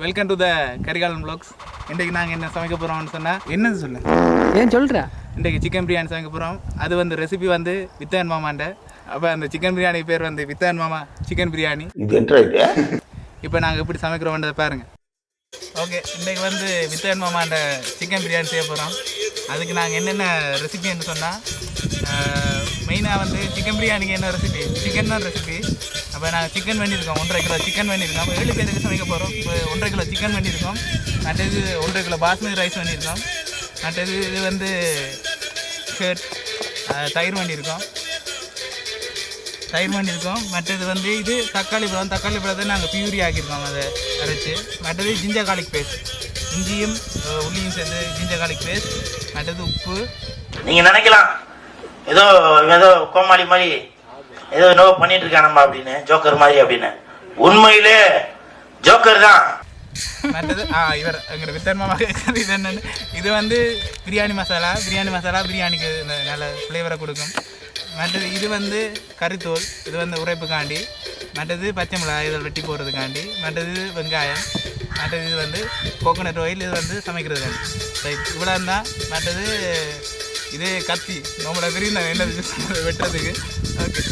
Welcome to the Karikalan vlogs. இன்றைக்கு நாங்கள் என்ன சமைக்க போகிறோம்னு சொன்னால் என்னது சொல்ல ஏன் சொல்கிறா? இன்றைக்கு சிக்கன் பிரியாணி சமைக்க போகிறோம். அது வந்து ரெசிபி வந்து வித்தன் மாமாண்ட. அப்போ அந்த சிக்கன் பிரியாணி பேர் வந்து வித்தன் மாமா சிக்கன் பிரியாணி. இப்போ நாங்கள் எப்படி சமைக்கிறோம்ன்றதை பாருங்கள். ஓகே, இன்றைக்கு வந்து வித்தன் மாமாண்ட சிக்கன் பிரியாணி செய்ய போகிறோம். அதுக்கு நாங்கள் என்னென்ன ரெசிபின்னு சொன்னால் மெயினாக வந்து சிக்கன் பிரியாணிக்கு என்ன ரெசிபி, சிக்கன் தான் ரெசிபி. அப்போ நாங்கள் சிக்கன் பண்ணியிருக்கோம், 1.5 கிலோ சிக்கன் பண்ணியிருக்கோம். 7 பேருக்கு சமைக்க போகிறோம். இப்போ 1.5 கிலோ சிக்கன் பண்ணியிருக்கோம். மற்றது 1.5 கிலோ பாஸ்மதி ரைஸ் பண்ணியிருக்கோம். மற்றது இது வந்து தயிர் பண்ணியிருக்கோம். மற்றது வந்து இது தக்காளி பழத்தை நாங்கள் பியூரி ஆக்கியிருக்கோம், அதை அரைச்சி. மற்றது ஜிஞ்சர் கார்லிக் பேஸ்ட், இஞ்சியும் உள்ளியும் சேர்ந்து ஜிஞ்சர் கார்லிக் பேஸ்ட். மற்றது உப்பு. நீங்கள் நினைக்கலாம் ஏதோ கோமாளி மாதிரி ஏதோ என்னவோ பண்ணிட்டு இருக்கானம்மா அப்படின்னு, ஜோக்கர் மாதிரி அப்படின்னு. உண்மையிலே ஜோக்கர் தான். மற்றது இவர் எங்களோட வித்தன் மாமா கேட்குறது இது என்னென்னு, இது வந்து பிரியாணி மசாலா பிரியாணிக்கு நல்ல ஃப்ளேவரை கொடுக்கும். மற்றது இது வந்து கறித்தூள், இது வந்து உரைப்புக்காண்டி. மற்றது பச்சை மிளகாய் இதில் வெட்டி போடுறதுக்காண்டி. மற்றது வெங்காயம். மற்றது இது வந்து கோகோனட் ஆயில், இது வந்து சமைக்கிறது. ரைட், இவ்வளோ இருந்தால். மற்றது இது கத்தி, நம்மளோட விரிந்த என்ன வெட்டுறதுக்கு. ஓகே,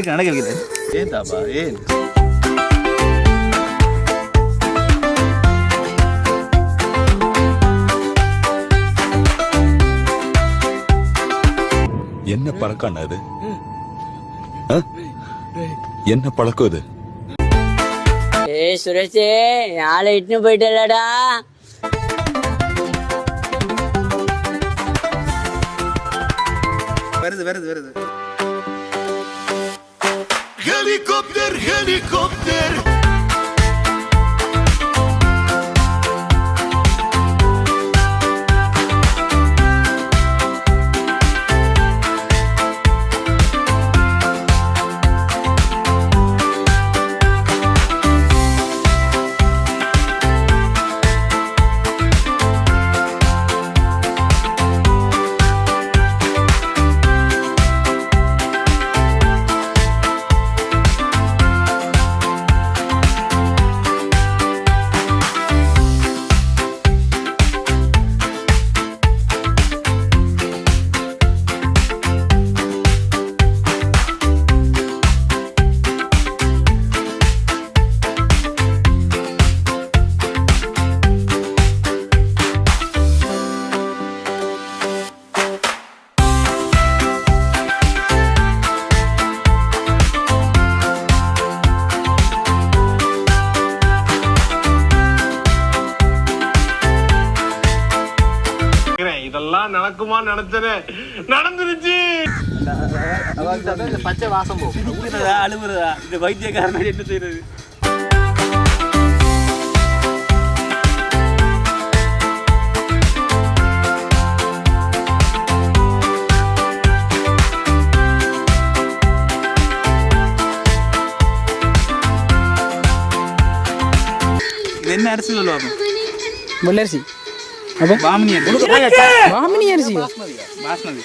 நடக்கிறது ஏன் தாப்பா ஏன் என்ன பழக்கம் அது? என்ன பழக்கம் இது? சுரேஷே, நாளை இட்டுன்னு போயிட்டலடா. வருது ஹெலிகாப்டர் இதெல்லாம் நடக்குமா நினைச்சேன், நடந்துருச்சு. பச்சை வாசம் போகும், அழுகுறதா இந்த வைத்தியக்காரன் என்ன செய்யறது? இது என்ன அரிசி சொல்லுவாங்க? முள்ளரிசி. பாமினி அரிசி. பாஸ்மதி.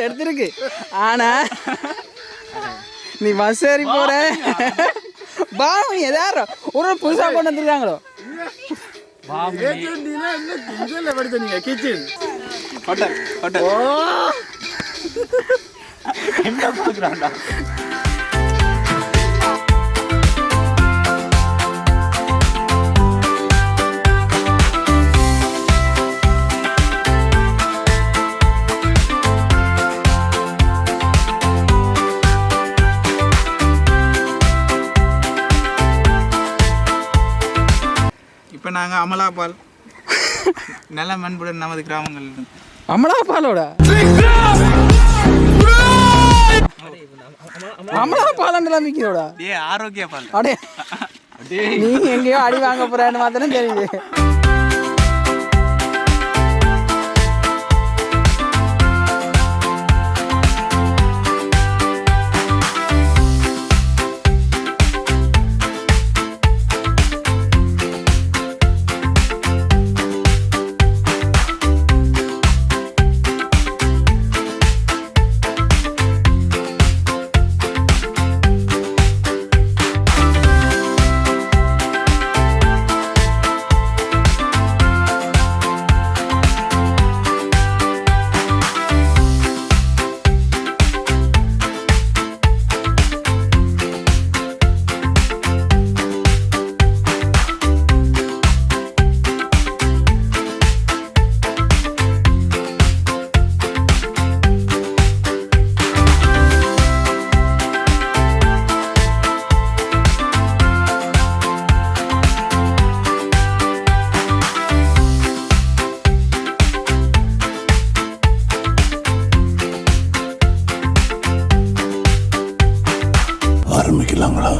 எடுத்துருக்கு. ஆனா நீ மசேரி போற பாமி ஏதாரோ ஒரு புதுசா கொண்டு வந்துருக்காங்களோ. நாங்கள் அமலாபால் நல்ல மண்புடன் நமது கிராமங்கள் அமலா பாலோட அமலா பாலண்டெல்லாம் விற்கிறோடா ஆரோக்கிய பால் அடே நீ எங்கேயோ அடி வாங்க போறான்னு மாத்திரம் தெரியுது ஆரம்பிக்கலாங்களா?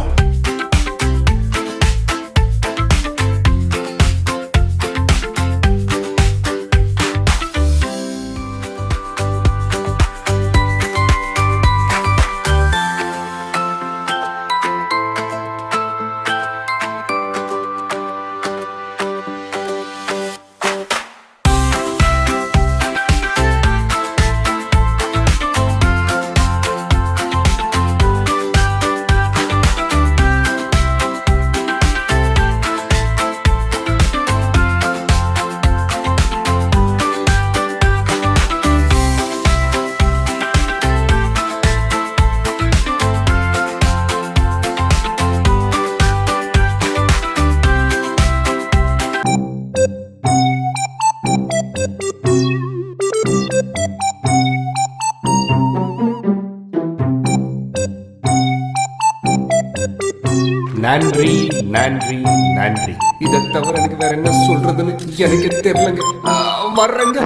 நன்றி நன்றி நன்றி. இதை தவிர எனக்கு வேற என்ன சொல்றதுன்னு எனக்கு தெரியலங்க. வர்றேங்க.